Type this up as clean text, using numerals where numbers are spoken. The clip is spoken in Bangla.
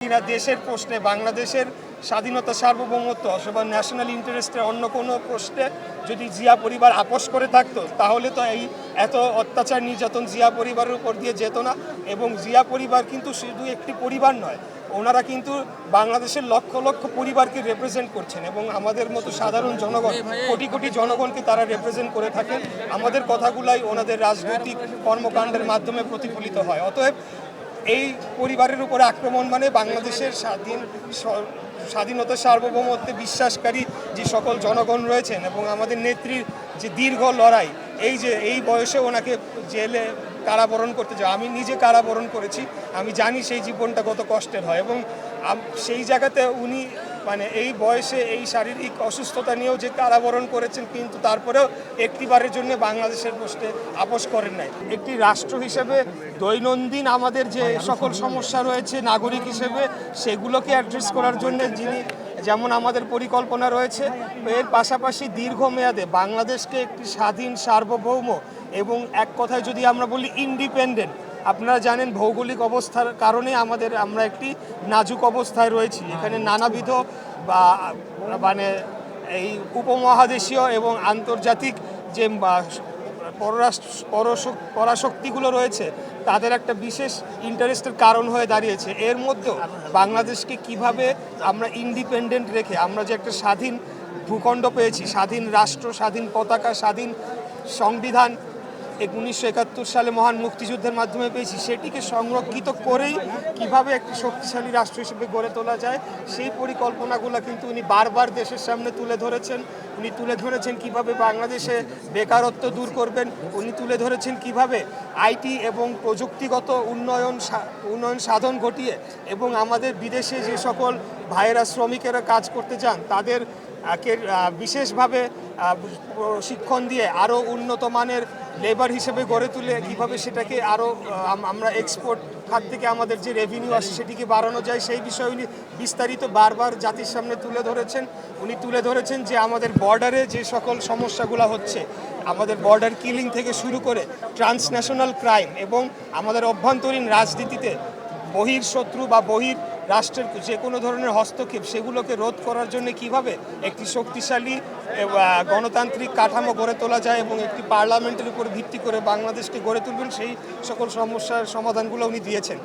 কিনা দেশের প্রশ্নে বাংলাদেশের স্বাধীনতা সার্বভৌমত্ব অথবা ন্যাশনাল ইন্টারেস্টের অন্য কোনো প্রশ্নে যদি জিয়া পরিবার আপোষ করে থাকতো তাহলে তো এই এত অত্যাচার নির্যাতন জিয়া পরিবারের উপর দিয়ে যেত না। এবং জিয়া পরিবার কিন্তু শুধু একটি পরিবার নয়, ওনারা কিন্তু বাংলাদেশের লক্ষ লক্ষ পরিবারকে রিপ্রেজেন্ট করছেন এবং আমাদের মতো সাধারণ জনগণ কোটি কোটি জনগণকে তারা রিপ্রেজেন্ট করে থাকেন। আমাদের কথাগুলাই ওনাদের রাজনৈতিক কর্মকাণ্ডের মাধ্যমে প্রতিফলিত হয়। অতএব এই পরিবারের উপরে আক্রমণ মানে বাংলাদেশের স্বাধীনতা সার্বভৌমত্বে বিশ্বাসকারী যে সকল জনগণ রয়েছেন এবং আমাদের নেত্রীর যে দীর্ঘ লড়াই, এই যে এই বয়সে ওনাকে জেলে কারাবরণ করতে যায়। আমি নিজে কারাবরণ করেছি, আমি জানি সেই জীবনটা কত কষ্টের হয় এবং সেই জায়গাতে উনি মানে এই বয়সে এই শারীরিক অসুস্থতা নিয়েও যে কারাবরণ করেছেন, কিন্তু তারপরেও একটিবারের জন্য বাংলাদেশের প্রশ্নে আপোষ করেন নাই। একটি রাষ্ট্র হিসেবে দৈনন্দিন আমাদের যে সকল সমস্যা রয়েছে নাগরিক হিসেবে সেগুলোকে অ্যাড্রেস করার জন্য যেমন আমাদের পরিকল্পনা রয়েছে, এর পাশাপাশি দীর্ঘমেয়াদে বাংলাদেশকে একটি স্বাধীন সার্বভৌম এবং এক কথায় যদি আমরা বলি ইন্ডিপেন্ডেন্ট, আপনারা জানেন ভৌগোলিক অবস্থার কারণে আমরা একটি নাজুক অবস্থায় রয়েছি। এখানে নানাবিধ বা মানে এই উপমহাদেশীয় এবং আন্তর্জাতিক যে পরাশক্তিগুলো রয়েছে তাদের একটা বিশেষ ইন্টারেস্টের কারণ হয়ে দাঁড়িয়েছে। এর মধ্যেও বাংলাদেশকে কিভাবে আমরা ইন্ডিপেন্ডেন্ট রেখে আমরা যে একটা স্বাধীন ভূখণ্ড পেয়েছি, স্বাধীন রাষ্ট্র, স্বাধীন পতাকা, স্বাধীন সংবিধান 1971 সালে মহান মুক্তিযুদ্ধের মাধ্যমে পেয়েছি, সেটিকে সংরক্ষিত করেই কিভাবে একটি শক্তিশালী রাষ্ট্র হিসেবে গড়ে তোলা যায় সেই পরিকল্পনাগুলো কিন্তু উনি বারবার দেশের সামনে তুলে ধরেছেন। উনি তুলে ধরেছেন কিভাবে বাংলাদেশে বেকারত্ব দূর করবেন, উনি তুলে ধরেছেন কিভাবে আইটি এবং প্রযুক্তিগত উন্নয়ন সাধন ঘটিয়ে এবং আমাদের বিদেশে যে সকল ভাইয়েরা শ্রমিকেরা কাজ করতে চান তাদের বিশেষভাবে প্রশিক্ষণ দিয়ে আরও উন্নত মানের লেবার হিসেবে গড়ে তুলে কীভাবে সেটাকে আরও আমরা এক্সপোর্ট খাত থেকে আমাদের যে রেভিনিউ আসে সেটিকে বাড়ানো যায় সেই বিষয়ে উনি বিস্তারিত বারবার জাতির সামনে তুলে ধরেছেন। উনি তুলে ধরেছেন যে আমাদের বর্ডারে যে সকল সমস্যাগুলো হচ্ছে, আমাদের বর্ডার কিলিং থেকে শুরু করে ট্রান্সন্যাশনাল ক্রাইম এবং আমাদের অভ্যন্তরীণ রাজনীতিতে বহির্শত্রু বা রাষ্ট্রের যে কোনো ধরনের হস্তক্ষেপ সেগুলোকে রোধ করার জন্য কিভাবে একটি শক্তিশালী গণতান্ত্রিক কাঠামো গড়ে তোলা যায় এবং একটি পার্লামেন্টের উপর ভিত্তি করে বাংলাদেশকে গড়ে তুলবেন সেই সকল সমস্যার সমাধানগুলো উনি দিয়েছেন।